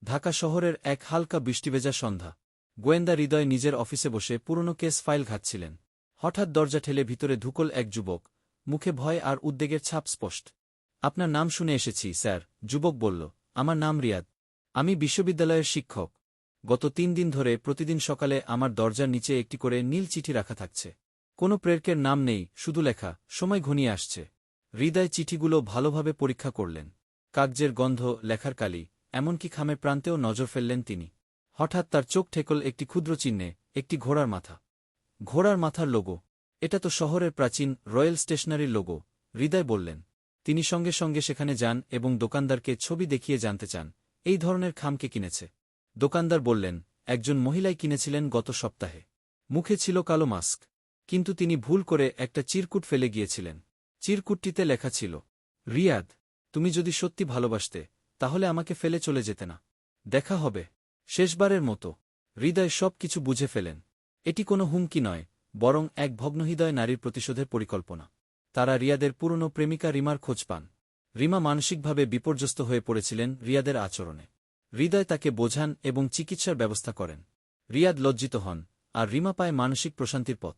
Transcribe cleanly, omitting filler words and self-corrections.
ঢাকা শহরের এক হালকা বৃষ্টিভেজা সন্ধ্যা। গোয়েন্দা হৃদয় নিজের অফিসে বসে পুরনো কেস ফাইল ঘাটছিলেন। হঠাৎ দরজা ঠেলে ভিতরে ঢুকল এক যুবক, মুখে ভয় আর উদ্বেগের ছাপ স্পষ্ট। আপনার নাম শুনে এসেছি, স্যার, যুবক বলল। আমার নাম রিয়াদ। আমি বিশ্ববিদ্যালয়ের শিক্ষক। গত 3 দিন ধরে প্রতিদিন সকালে আমার দরজার নিচে একটি করে নীল চিঠি রাখা থাকছে। কোনো প্রেরকের নাম নেই, শুধু লেখা, সময় ঘনিয়ে আসছে। হৃদয় চিঠিগুলো ভালোভাবে পরীক্ষা করলেন। কাগজের গন্ধ, লেখার কালি, এমনকি খামের প্রান্তেও নজর ফেললেন তিনি। হঠাৎ তার চোখ ঠেকল একটি ক্ষুদ্র চিহ্নে, একটি ঘোড়ার মাথা। ঘোড়ার মাথার লোগো। এটা তো শহরের প্রাচীন রয়্যাল স্টেশনারির লোগো, হৃদয় বললেন। তিনি সঙ্গে সঙ্গে সেখানে যান এবং দোকানদারকে ছবি দেখিয়ে জানতে চান, এই ধরনের খাম কে কিনেছে। দোকানদার বললেন, একজন মহিলাই কিনেছিলেন গত সপ্তাহে। মুখে ছিল কালো মাস্ক। কিন্তু তিনি ভুল করে একটা চিরকুট ফেলে গিয়েছিলেন। চিরকুটটিতে লেখা ছিল, রিয়াদ, তুমি যদি সত্যি ভালোবাসতে, তাহলে আমাকে ফেলে চলে যেতে না। দেখা হবে শেষবারের মতো। হৃদয় সব কিছু বুঝে ফেলেন। এটি কোনো হুমকি নয়, বরং এক ভগ্নহৃদয় নারীর প্রতিশোধের পরিকল্পনা। তারা রিয়াদের পুরনো প্রেমিকা রিমার খোঁজ পান। রিমা মানসিকভাবে বিপর্যস্ত হয়ে পড়েছিলেন রিয়াদের আচরণে। হৃদয় তাকে বোঝান এবং চিকিৎসার ব্যবস্থা করেন। রিয়াদ লজ্জিত হন, আর রিমা পায় মানসিক প্রশান্তির পথ।